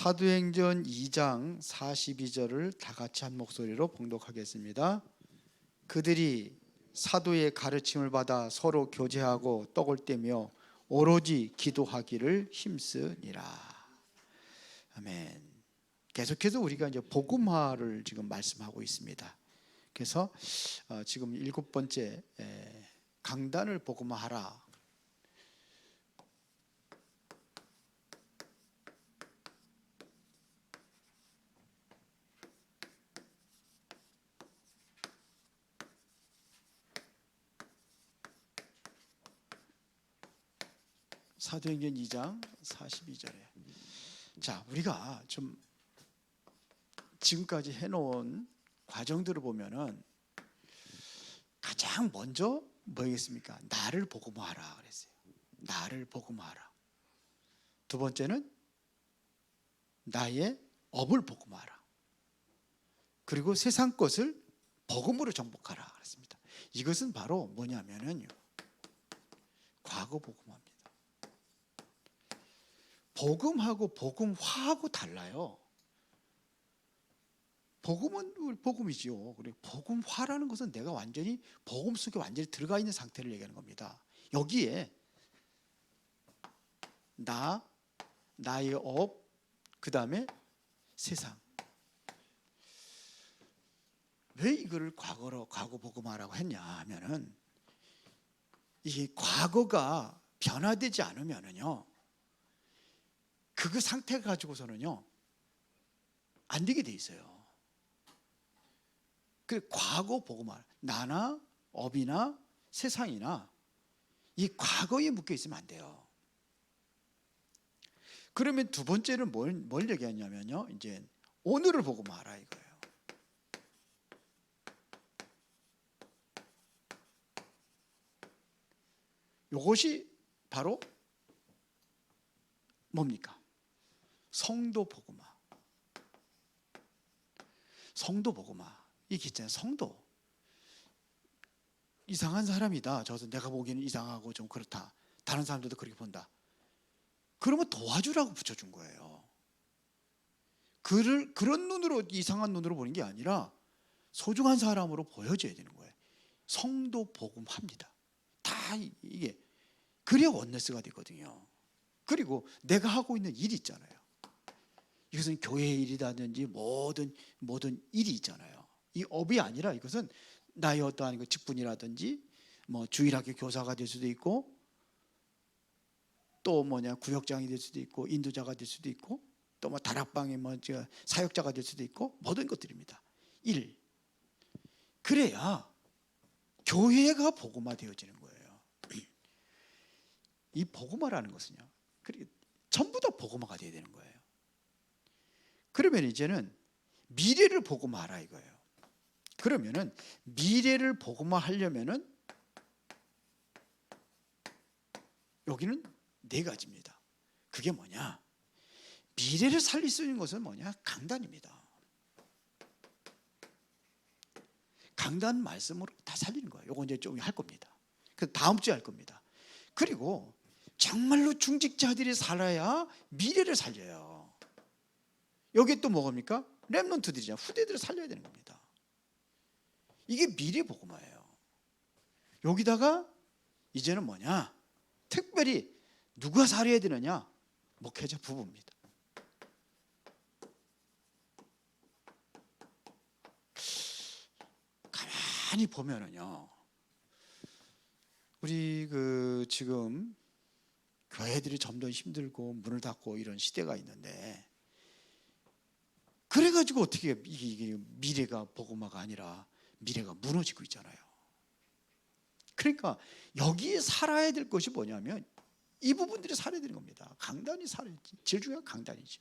사도행전 2장 42절을 다 같이 한 목소리로 봉독하겠습니다. 그들이 사도의 가르침을 받아 서로 교제하고 떡을 떼며 오로지 기도하기를 힘쓰니라. 아멘. 계속해서 우리가 이제 복음화를 지금 말씀하고 있습니다. 그래서 지금 7번째 강단을 복음화하라. 사도행전 2장 42절에 자, 우리가 좀 지금까지 해놓은 과정들을 보면은 가장 먼저 뭐겠습니까? 나를 복음화하라 그랬어요. 나를 복음화하라. 두 번째는 나의 업을 복음화하라. 그리고 세상 것을 복음으로 정복하라 그랬습니다. 이것은 바로 뭐냐면은요, 과거 복음화입니다. 복음하고 복음화하고 달라요. 복음은 복음이지요. 그리고 복음화라는 것은 내가 완전히 복음 속에 완전히 들어가 있는 상태를 얘기하는 겁니다. 여기에 나의 업, 그 다음에 세상. 왜 이거를 과거 복음화라고 했냐 하면은, 이게 과거가 변화되지 않으면은요, 그 상태 가지고서는요 안 되게 돼 있어요. 그 과거 복음화, 나나 업이나 세상이나 이 과거에 묶여 있으면 안 돼요. 그러면 두 번째는 뭘 얘기하냐면요, 이제 오늘을 복음화하라 이거예요. 이것이 바로 뭡니까? 성도 복음화. 성도 복음화. 이게 있잖아요. 성도. 이상한 사람이다. 저도 내가 보기에는 이상하고 좀 그렇다. 다른 사람들도 그렇게 본다. 그러면 도와주라고 붙여준 거예요. 그를 그런 눈으로, 이상한 눈으로 보는 게 아니라 소중한 사람으로 보여줘야 되는 거예요. 성도 복음화입니다. 다 이게 그래야 원네스가 되거든요. 그리고 내가 하고 있는 일이 있잖아요. 이것은 교회의 일이라든지 모든 일이 있잖아요. 이 업이 아니라 이것은 나의 어떠한 직분이라든지 뭐 주일학교 교사가 될 수도 있고, 또 구역장이 될 수도 있고, 인도자가 될 수도 있고, 또 다락방의 사역자가 될 수도 있고, 모든 것들입니다. 일. 그래야 교회가 복음화 되어지는 거예요. 이 복음화라는 것은요, 전부 다 복음화가 되어야 되는 거예요. 그러면 이제는 미래를 복음화하라 이거예요. 그러면은 미래를 복음화하려면은 여기는 네 가지입니다. 그게 뭐냐? 미래를 살릴 수 있는 것은 뭐냐? 강단입니다. 강단 말씀으로 다 살리는 거예요. 요거 이제 좀 할 겁니다. 그 다음 주에 할 겁니다. 그리고 정말로 중직자들이 살아야 미래를 살려요. 여기 또 뭐겁니까? 렘넌트들이잖아요. 후대들을 살려야 되는 겁니다. 이게 미래 복음화예요. 여기다가 이제는 뭐냐? 특별히 누가 살아야 되느냐? 목회자 부부입니다. 가만히 보면은요, 우리 지금 교회들이 점점 힘들고 문을 닫고 이런 시대가 있는데, 그래가지고 어떻게 이게 미래가 복음화가 아니라 미래가 무너지고 있잖아요. 그러니까 여기에 살아야 될 것이 뭐냐면 이 부분들이 살아야 되는 겁니다. 강단이 살아야지. 제일 중요한 강단이죠.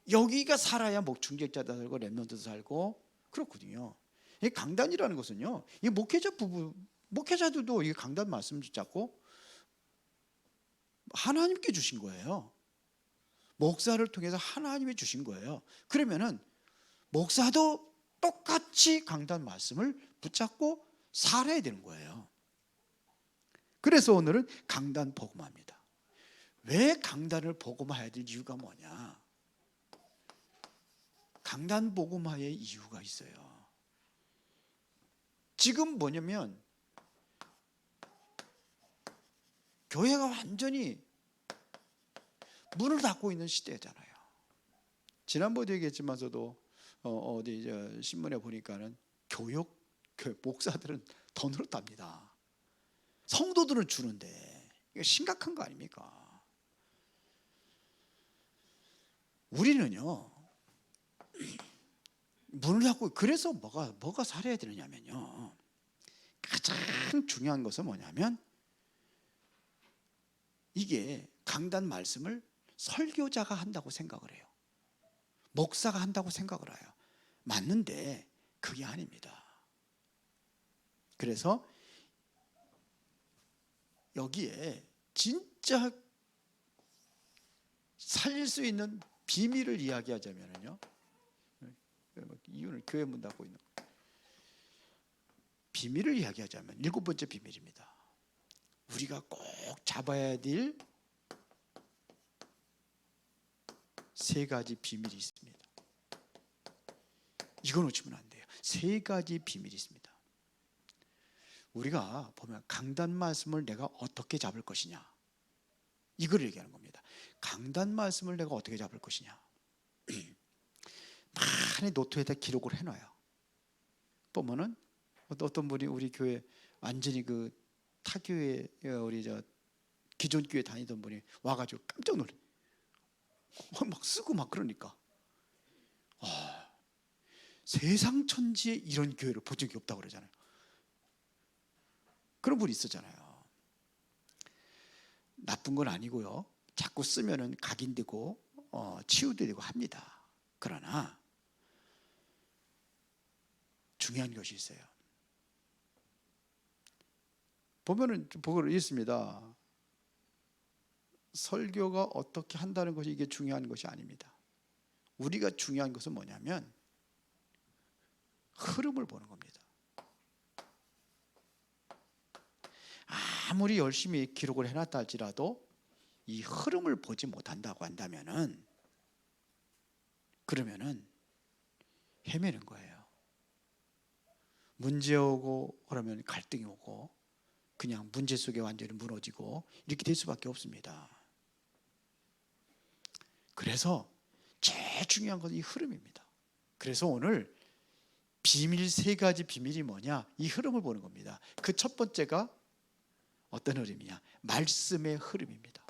여기가 살아야 중직자도 살고 렘넌트도 살고 그렇거든요. 이 강단이라는 것은요, 이 목회자들도 이 강단 말씀 붙잡고 하나님께 주신 거예요. 목사를 통해서 하나님이 주신 거예요. 그러면은 목사도 똑같이 강단 말씀을 붙잡고 살아야 되는 거예요. 그래서 오늘은 강단 복음화입니다. 왜 강단을 복음화해야 될 이유가 뭐냐? 강단 복음화의 이유가 있어요. 지금 뭐냐면 교회가 완전히 문을 닫고 있는 시대잖아요. 지난번에 얘기했지만서도 어디 신문에 보니까는 교회 목사들은 돈으로 땁니다. 성도들은 주는데 이거 심각한 거 아닙니까? 우리는요 문을 닫고, 그래서 뭐가 살아야 되느냐면요, 가장 중요한 것은 뭐냐면 이게 강단 말씀을 설교자가 한다고 생각을 해요. 목사가 한다고 생각을 해요. 맞는데 그게 아닙니다. 그래서 여기에 진짜 살릴 수 있는 비밀을 이야기하자면요, 이유는 교회 문 닫고 있는 비밀을 이야기하자면 7번째 비밀입니다. 우리가 꼭 잡아야 될 3가지 비밀이 있습니다. 이거 놓치면 안 돼요. 3가지 비밀이 있습니다. 우리가 보면 강단 말씀을 내가 어떻게 잡을 것이냐, 이걸 얘기하는 겁니다. 강단 말씀을 내가 어떻게 잡을 것이냐. 많이 노트에다 기록을 해놔요. 보면은 어떤 분이 우리 교회 완전히 그 타교회, 우리 기존 교회 다니던 분이 와가지고 깜짝 놀래. 막 쓰고 막 그러니까, 세상 천지에 이런 교회를 본 적이 없다고 그러잖아요. 그런 분이 있었잖아요. 나쁜 건 아니고요, 자꾸 쓰면은 각인되고 치유되고 합니다. 그러나 중요한 것이 있어요. 보면은 보고 있습니다. 설교가 어떻게 한다는 것이 이게 중요한 것이 아닙니다. 우리가 중요한 것은 뭐냐면 흐름을 보는 겁니다. 아무리 열심히 기록을 해놨다 할지라도 이 흐름을 보지 못한다고 한다면은, 그러면은 헤매는 거예요. 문제 오고 그러면 갈등이 오고 그냥 문제 속에 완전히 무너지고 이렇게 될 수밖에 없습니다. 그래서 제일 중요한 것은 이 흐름입니다. 그래서 오늘 비밀 3가지 비밀이 뭐냐, 이 흐름을 보는 겁니다. 그 첫 번째가 어떤 흐름이냐, 말씀의 흐름입니다.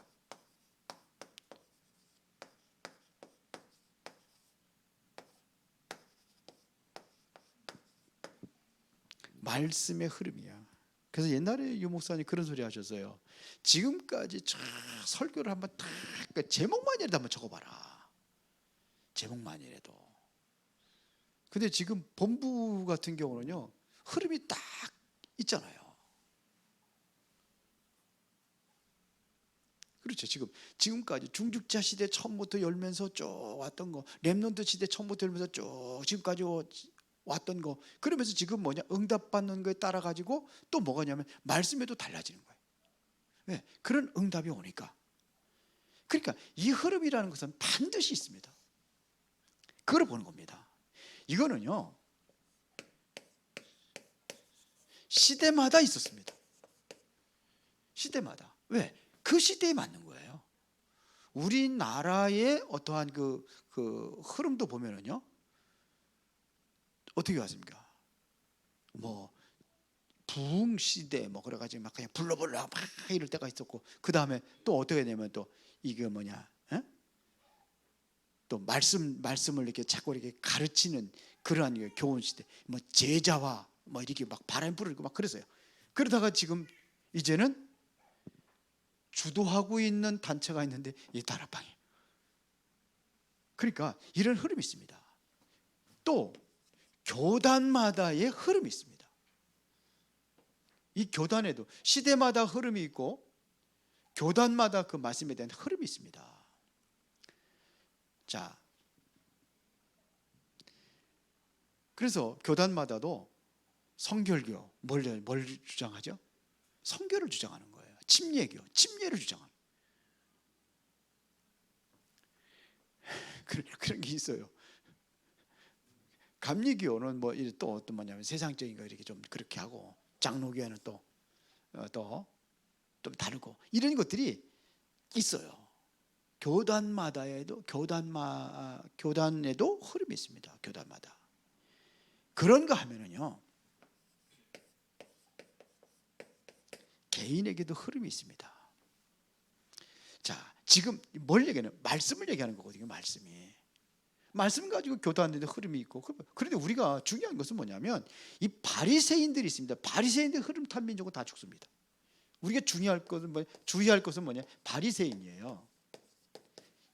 말씀의 흐름이야. 그래서 옛날에 유 목사님 그런 소리 하셨어요. 지금까지 쫙 설교를 한번 딱 제목만이라도 한번 적어봐라. 제목만이라도. 근데 지금 본부 같은 경우는요, 흐름이 딱 있잖아요. 그렇죠. 지금까지 중직자 시대 처음부터 열면서 쭉 왔던 거, 렘넌트 시대 처음부터 열면서 쭉 지금까지 왔던 거, 그러면서 지금 뭐냐, 응답받는 거에 따라 가지고 또 뭐가냐면 말씀에도 달라지는 거예요. 네, 그런 응답이 오니까. 그러니까 이 흐름이라는 것은 반드시 있습니다. 그걸 보는 겁니다. 이거는요 시대마다 있었습니다. 시대마다. 왜? 그 시대에 맞는 거예요. 우리나라의 어떠한 그 흐름도 보면은요 어떻게 왔습니까? 뭐 부흥 시대 뭐 그래가지고 막 그냥 불러불러 막 이럴 때가 있었고, 그 다음에 또 어떻게 되면 또 이게 뭐냐, 또 말씀을 이렇게 자꾸 이렇게 가르치는 그러한 교훈 시대, 뭐 제자와 뭐 이렇게 막 바람 부르고 막 그랬어요. 그러다가 지금 이제는 주도하고 있는 단체가 있는데 이 다락방이. 그러니까 이런 흐름이 있습니다. 또 교단마다의 흐름이 있습니다. 이 교단에도 시대마다 흐름이 있고 교단마다 그 말씀에 대한 흐름이 있습니다. 자, 그래서 교단마다도 성결교 뭘 주장하죠? 성결을 주장하는 거예요. 침례를 주장하는 그런 게 있어요. 감리교는 뭐 또 어떤 뭐냐면 세상적인 거 이렇게 좀 그렇게 하고, 장로교회는 또 좀 다르고 이런 것들이 있어요. 교단에도 흐름이 있습니다. 교단마다 그런가 하면은요, 개인에게도 흐름이 있습니다. 자, 지금 뭘 얘기하는? 말씀을 얘기하는 거거든요. 말씀 가지고 교단에도 흐름이 있고. 그런데 우리가 중요한 것은 뭐냐면 이 바리새인들이 있습니다. 바리새인들 흐름 탄 민족은 다 죽습니다. 우리가 주의할 것은 뭐냐? 바리새인이에요.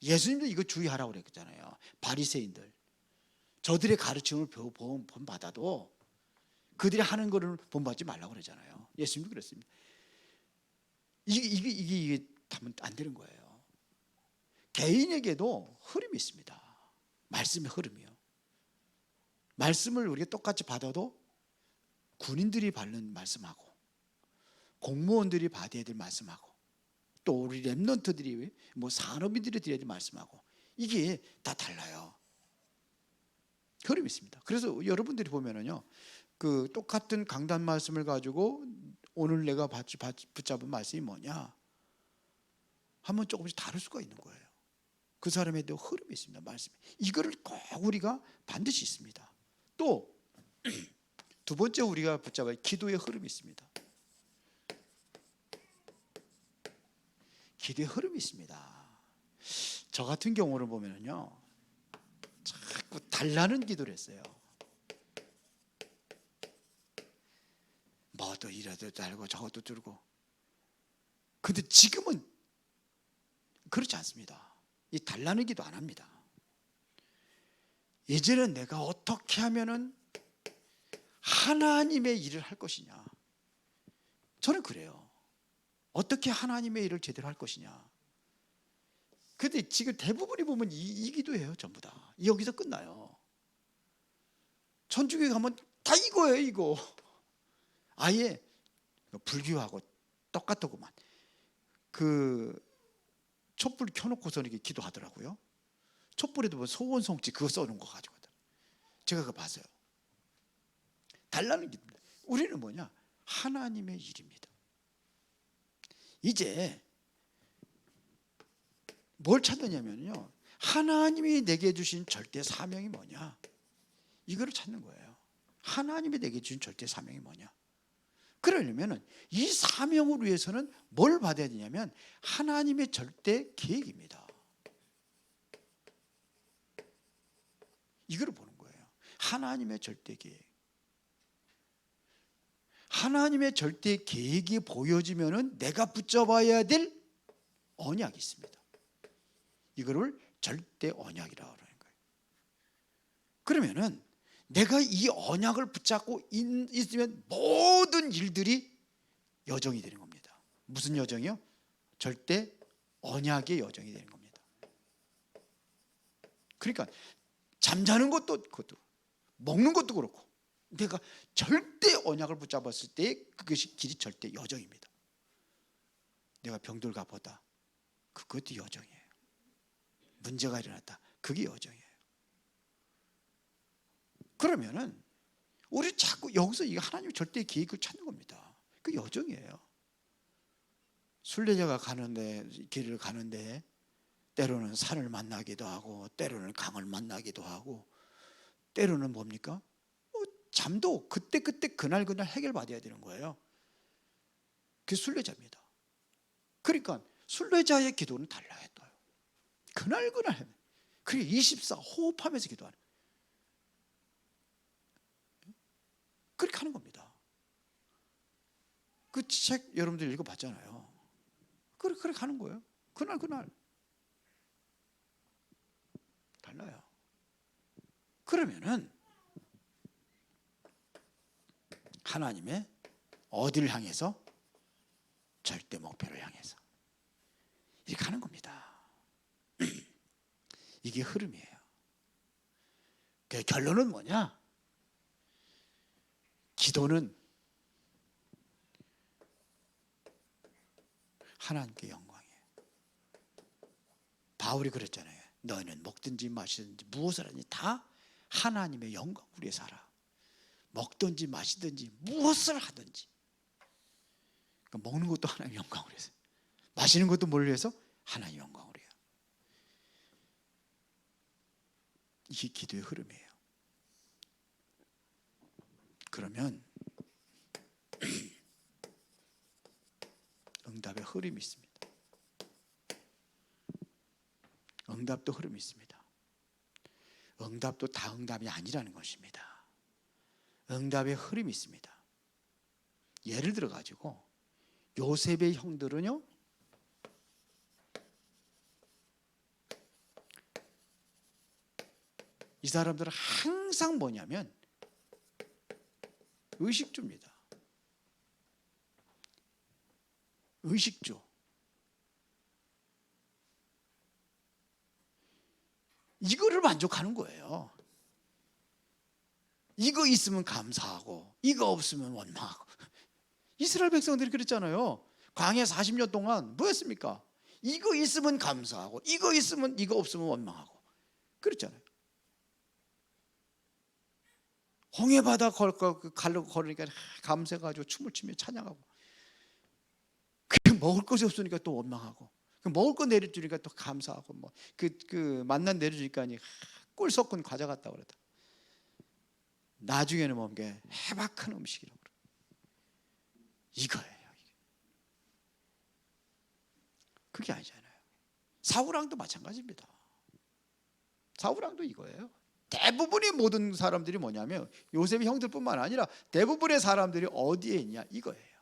예수님도 이거 주의하라고 그랬잖아요. 바리새인들, 저들의 가르침을 본받아도 그들이 하는 거를 본받지 말라고 그러잖아요. 예수님도 그랬습니다. 이게 하면 안 되는 거예요. 개인에게도 흐름이 있습니다. 말씀의 흐름이요. 말씀을 우리가 똑같이 받아도 군인들이 받는 말씀하고, 공무원들이 받아야 될 말씀하고, 또 우리 랩런트들이 뭐 산업인들이 드려야 될 말씀하고, 이게 다 달라요. 흐름이 있습니다. 그래서 여러분들이 보면은요, 그 똑같은 강단 말씀을 가지고 오늘 내가 붙잡은 말씀이 뭐냐 하면 조금씩 다를 수가 있는 거예요. 그 사람에도 흐름이 있습니다. 말씀이. 이거를 꼭 우리가 반드시 있습니다. 또 두 번째 우리가 붙잡아야 기도의 흐름이 있습니다. 기도의 흐름이 있습니다. 저 같은 경우를 보면은요, 자꾸 달라는 기도를 했어요. 뭐도 이래도 달고 저것도 들고. 근데 지금은 그렇지 않습니다. 이 달라는 기도 안 합니다. 예전엔 내가 어떻게 하면은 하나님의 일을 할 것이냐. 저는 그래요. 어떻게 하나님의 일을 제대로 할 것이냐. 근데 지금 대부분이 보면 이 기도예요. 전부 다. 여기서 끝나요. 천주교에 가면 다 이거예요. 이거. 아예 불교하고 똑같더구만. 그 촛불 켜놓고서 이렇게 기도하더라고요. 촛불에도 뭐 소원성취 그거 써놓은 거 가지고. 제가 그거 봤어요. 달라는 기도입니다. 우리는 뭐냐? 하나님의 일입니다. 이제 뭘 찾느냐면요, 하나님이 내게 주신 절대 사명이 뭐냐, 이거를 찾는 거예요. 하나님이 내게 주신 절대 사명이 뭐냐. 그러려면 이 사명을 위해서는 뭘 받아야 되냐면 하나님의 절대 계획입니다. 이걸 보는 거예요. 하나님의 절대 계획. 하나님의 절대 계획이 보여지면은 내가 붙잡아야 될 언약이 있습니다. 이거를 절대 언약이라고 하는 거예요. 그러면은 내가 이 언약을 붙잡고 있으면 모든 일들이 여정이 되는 겁니다. 무슨 여정이요? 절대 언약의 여정이 되는 겁니다. 그러니까 잠자는 것도 그것도, 먹는 것도 그렇고, 내가 절대 언약을 붙잡았을 때 그것이 길이 절대 여정입니다. 내가 병들가 보다, 그것도 여정이에요. 문제가 일어났다, 그게 여정이에요. 그러면은 우리 자꾸 여기서 이 하나님의 절대 계획을 찾는 겁니다. 그 여정이에요. 순례자가 가는데, 길을 가는데 때로는 산을 만나기도 하고, 때로는 강을 만나기도 하고, 때로는 뭡니까? 잠도 그때 그날 해결받아야 되는 거예요. 그게 순례자입니다. 그러니까 순례자의 기도는 달라요. 또 그날 그게 24 호흡하면서 기도하는, 그렇게 하는 겁니다. 그 책 여러분들 읽어봤잖아요. 그렇게 하는 거예요. 그날 달라요. 그러면은 하나님의 어디를 향해서? 절대 목표를 향해서 이렇게 하는 겁니다. 이게 흐름이에요. 그 결론은 뭐냐? 기도는 하나님께 영광이에요. 바울이 그랬잖아요. 너희는 먹든지 마시든지 무엇을 하든지 다 하나님의 영광을 위해 살아. 먹든지 마시든지 무엇을 하든지. 그러니까 먹는 것도 하나님의 영광을 위해서, 마시는 것도 뭘 위해서? 하나님의 영광을 위해서. 이게 기도의 흐름이에요. 그러면 응답의 흐름이 있습니다. 응답도 흐름이 있습니다. 응답도 다 응답이 아니라는 것입니다. 응답의 흐름이 있습니다. 예를 들어 가지고 요셉의 형들은요, 이 사람들은 항상 뭐냐면 의식주입니다. 의식주. 이거를 만족하는 거예요. 이거 있으면 감사하고 이거 없으면 원망하고. 이스라엘 백성들이 그랬잖아요. 광야 40년 동안 뭐 했습니까? 이거 있으면 감사하고 이거 있으면, 이거 없으면 원망하고 그랬잖아요. 홍해바다 갈로 걸으니까 감사해가지고 춤을 추며 찬양하고, 먹을 것이 없으니까 또 원망하고, 먹을 거 내려주니까 또 감사하고, 뭐 만난 내려주니까 꿀 섞은 과자 같다고 그랬다. 나중에는 뭔게 해박한 음식이라고 그래요. 이거예요. 그게 아니잖아요. 사울왕도 마찬가지입니다. 사울왕도 이거예요. 대부분의 모든 사람들이 뭐냐면 요셉의 형들뿐만 아니라 대부분의 사람들이 어디에 있냐 이거예요.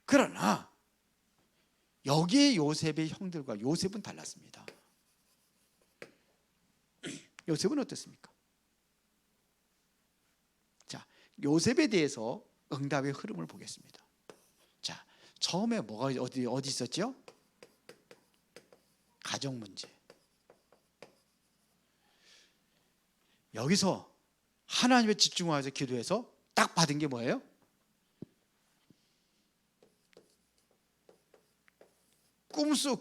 그러나 여기에 요셉의 형들과 요셉은 달랐습니다. 요셉은 어땠습니까? 자, 요셉에 대해서 응답의 흐름을 보겠습니다. 자, 처음에 뭐가 어디 있었죠? 가정 문제. 여기서 하나님에 집중해서 기도해서 딱 받은 게 뭐예요?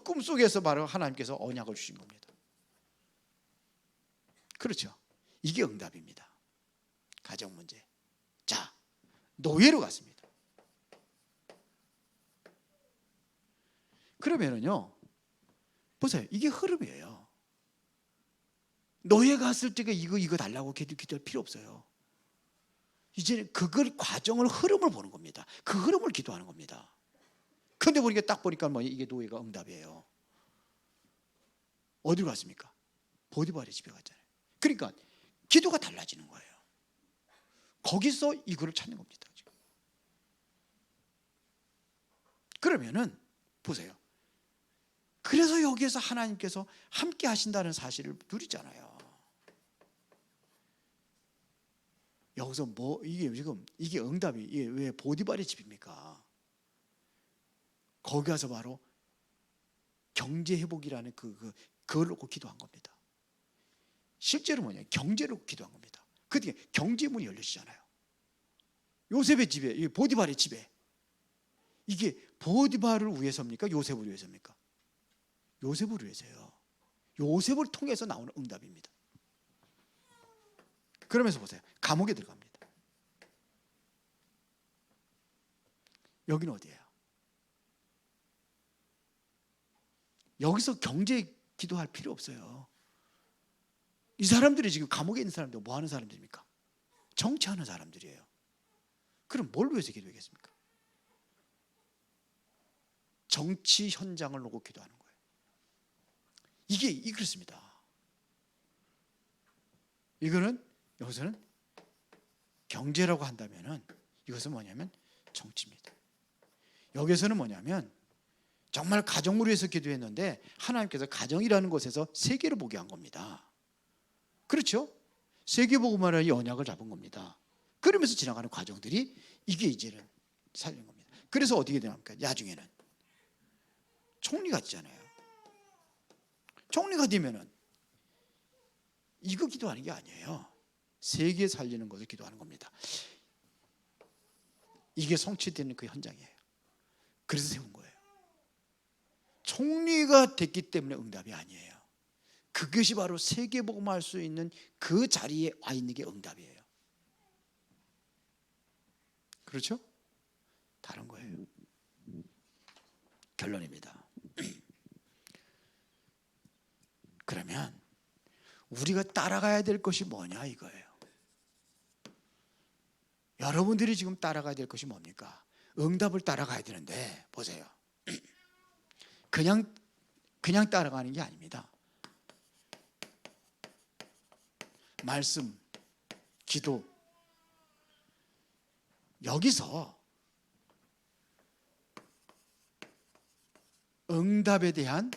꿈속에서 바로 하나님께서 언약을 주신 겁니다. 그렇죠. 이게 응답입니다. 가정 문제. 자, 노예로 갔습니다. 그러면은요, 보세요. 이게 흐름이에요. 노예 갔을 때 이거 달라고 기도할 필요 없어요. 이제는 그걸 과정을, 흐름을 보는 겁니다. 그 흐름을 기도하는 겁니다. 근데 보니까 딱 보니까 이게 노예가 응답이에요. 어디로 갔습니까? 보디발의 집에 갔잖아요. 그러니까 기도가 달라지는 거예요. 거기서 이거를 찾는 겁니다. 지금. 그러면은 보세요. 그래서 여기에서 하나님께서 함께 하신다는 사실을 누리잖아요. 여기서 이게 응답이, 이게 왜 보디발의 집입니까? 거기 가서 바로 경제 회복이라는 그걸 놓고 기도한 겁니다. 실제로 경제로 기도한 겁니다. 그때 경제 문이 열려지잖아요. 요셉의 집에, 보디발의 집에. 이게 보디발을 위해서입니까? 요셉을 위해서입니까? 요셉을 위해서요. 요셉을 통해서 나오는 응답입니다. 그러면서 보세요. 감옥에 들어갑니다. 여기는 어디예요? 여기서 경제 기도할 필요 없어요. 이 사람들이 지금 감옥에 있는 사람들 뭐 하는 사람들입니까? 정치하는 사람들이에요. 그럼 뭘 위해서 기도하겠습니까? 정치 현장을 놓고 기도하는 거예요. 이게 그렇습니다. 이거는 여기서는 경제라고 한다면은 이것은 뭐냐면 정치입니다. 여기서는 뭐냐면 정말 가정을 위해서 기도했는데 하나님께서 가정이라는 곳에서 세계를 보게 한 겁니다. 그렇죠? 세계복음화의 언약을 잡은 겁니다. 그러면서 지나가는 과정들이 이게 이제는 살린 겁니다. 그래서 어떻게 되합니까? 나중에는 총리가 되잖아요. 총리가 되면은 이거 기도하는 게 아니에요. 세계 살리는 것을 기도하는 겁니다. 이게 성취되는 그 현장이에요. 그래서 세운 거예요. 총리가 됐기 때문에 응답이 아니에요. 그것이 바로 세계복음할 수 있는 그 자리에 와 있는 게 응답이에요. 그렇죠? 다른 거예요. 결론입니다. 그러면 우리가 따라가야 될 것이 뭐냐 이거예요. 여러분들이 지금 따라가야 될 것이 뭡니까? 응답을 따라가야 되는데 보세요. 그냥 따라가는 게 아닙니다. 말씀, 기도, 여기서 응답에 대한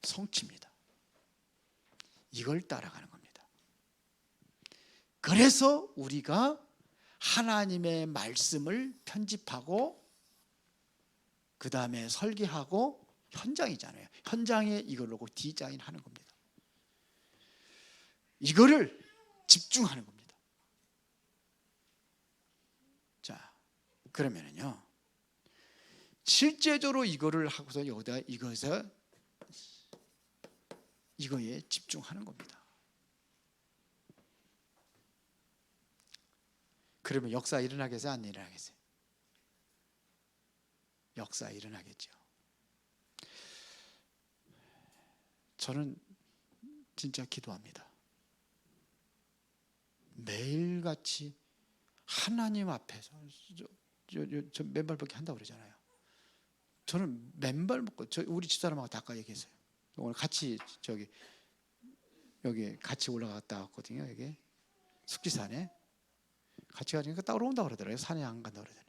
성취입니다. 이걸 따라가는 겁니다. 그래서 우리가 하나님의 말씀을 편집하고 그 다음에 설계하고 현장이잖아요. 현장에 이걸로 디자인하는 겁니다. 이거를 집중하는 겁니다. 자, 그러면은요, 실제적으로 이거를 하고서 여기다 이거에 집중하는 겁니다. 그러면 역사 일어나겠어요? 안 일어나겠어요? 역사 일어나겠죠. 저는 진짜 기도합니다. 매일같이 하나님 앞에서 저 맨발 걷기 한다고 그러잖아요. 저는 맨발 먹고 우리 집사람하고 다 아까 얘기했어요. 오늘 같이 여기 같이 올라갔다 왔거든요. 여기 숙지산에 같이 가니까 따로 온다 그러더라고요. 산에 안 간다 그러더니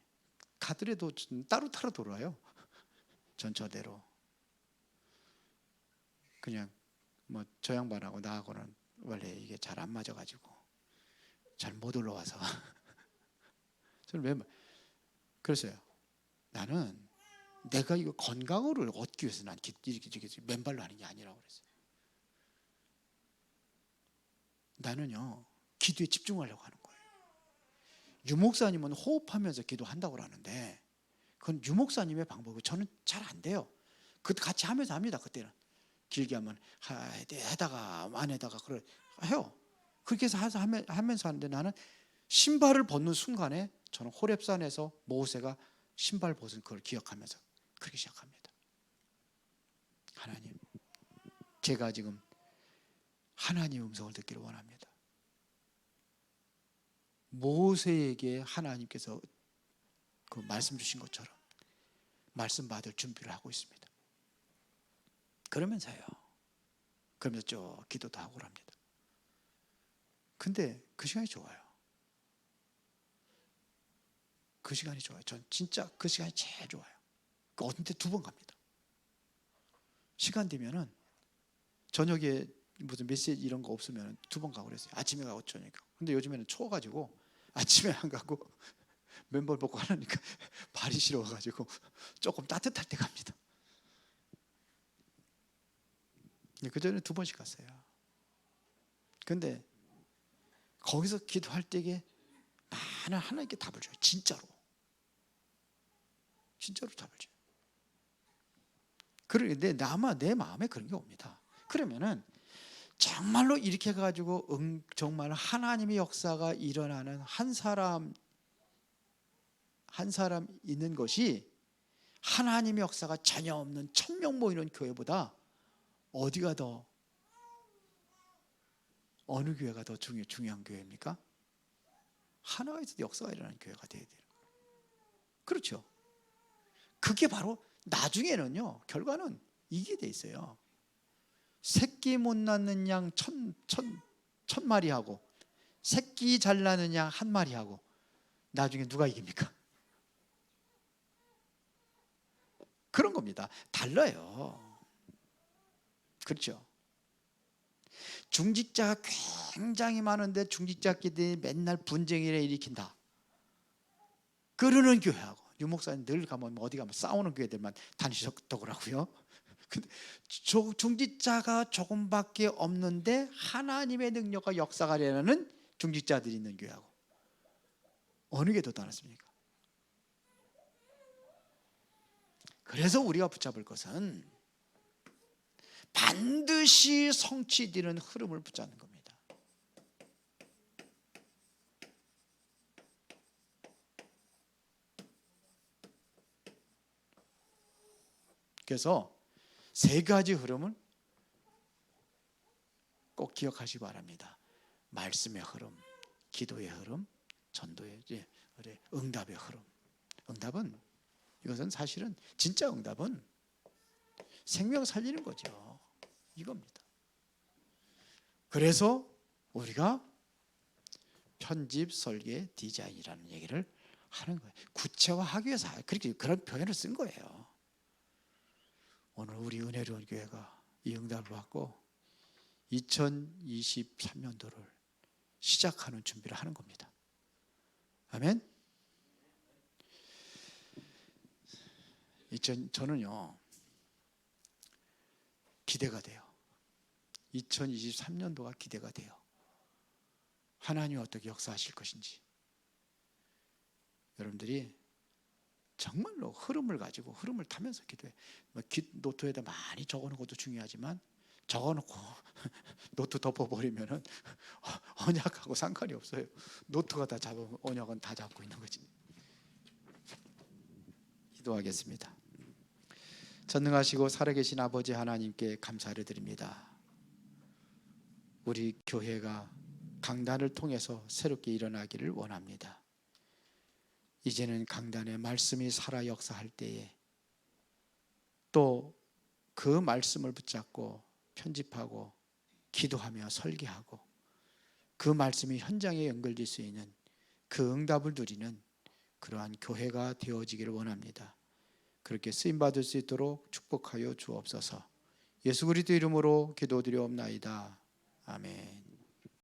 가더라도 따로 타러 돌아와요. 전처대로. 그냥 뭐 저 양반하고 나하고는 원래 이게 잘 안 맞아가지고 잘 못 올라와서 저는 맨발 그랬어요. 나는 내가 이거 건강을 얻기 위해서 난 이렇게 맨발로 하는 게 아니라고 그랬어요. 나는요 기도에 집중하려고 하는 거예요. 유목사님은 호흡하면서 기도한다고 그러는데 그건 유목사님의 방법이고 저는 잘 안 돼요. 그 같이 하면서 합니다. 그때는 길게 하면 해다가 안 해다가 그래 해요. 그렇게 해서 하면서 하는데 나는 신발을 벗는 순간에 저는 호렙산에서 모세가 신발 벗은 그걸 기억하면서 그렇게 시작합니다. 하나님, 제가 지금 하나님의 음성을 듣기를 원합니다. 모세에게 하나님께서 그 말씀 주신 것처럼 말씀 받을 준비를 하고 있습니다. 그러면서요. 그러면서 쭉 기도도 하고 합니다. 근데 그 시간이 좋아요. 그 시간이 좋아요. 전 진짜 그 시간이 제일 좋아요. 어딘데 2번 갑니다. 시간 되면은 저녁에 무슨 메시지 이런 거 없으면 2번 가고 그랬어요. 아침에 가고 저녁에 가고. 근데 요즘에는 추워가지고 아침에 안 가고 맨발 벗고 하려니까 발이 시려워가지고 조금 따뜻할 때 갑니다. 그 전에 2번씩 갔어요. 근데 거기서 기도할 때에 많은 하나님께 답을 줘요. 진짜로 답을 줘요. 그런데 아마 내 마음에 그런 게 옵니다. 그러면은 정말로 이렇게 해가지고 정말 하나님의 역사가 일어나는 한 사람 있는 것이 하나님의 역사가 전혀 없는 1000명 모이는 교회보다 어느 교회가 더 중요한 교회입니까? 하나가 있어도 역사가 일어나는 교회가 돼야 돼요. 그렇죠. 그게 바로 나중에는요 결과는 이게 돼 있어요. 새끼 못 낳는 양 천 마리하고 새끼 잘 낳는 양 한 마리하고 나중에 누가 이깁니까? 그런 겁니다. 달라요. 그렇죠. 중직자가 굉장히 많은데 중직자끼리 맨날 분쟁을 일으킨다. 그러는 교회하고 유목사님 늘 가면 어디 가면 싸우는 교회들만 다니셨더라고요. 근데 중직자가 조금밖에 없는데 하나님의 능력과 역사가 일어나는 중직자들이 있는 교회하고 어느 게 더 낫습니까? 그래서 우리가 붙잡을 것은 반드시 성취되는 흐름을 붙잡는 겁니다. 그래서 세 가지 흐름을 꼭 기억하시기 바랍니다. 말씀의 흐름, 기도의 흐름, 전도의 응답의 흐름. 응답은, 이것은 사실은 진짜 응답은 생명 살리는 거죠. 이겁니다. 그래서 우리가 편집, 설계, 디자인이라는 얘기를 하는 거예요. 구체화하기 위해서 그렇게 그런 표현을 쓴 거예요. 오늘 우리 은혜로운 교회가 이 응답을 받고 2023년도를 시작하는 준비를 하는 겁니다. 아멘. 저는요, 기대가 돼요. 2023년도가 기대가 돼요. 하나님이 어떻게 역사하실 것인지. 여러분들이 정말로 흐름을 가지고 흐름을 타면서 기도해. 노트에다 많이 적어놓은 것도 중요하지만 적어놓고 노트 덮어버리면은 언약하고 상관이 없어요. 노트가 다 잡으면 언약은 다 잡고 있는 거지. 기도하겠습니다. 전능하시고 살아계신 아버지 하나님께 감사를 드립니다. 우리 교회가 강단을 통해서 새롭게 일어나기를 원합니다. 이제는 강단의 말씀이 살아 역사할 때에 또 그 말씀을 붙잡고 편집하고 기도하며 설계하고 그 말씀이 현장에 연결될 수 있는 그 응답을 누리는 그러한 교회가 되어지기를 원합니다. 그렇게 쓰임받을 수 있도록 축복하여 주옵소서. 예수 그리스도 이름으로 기도드리옵나이다. 아멘.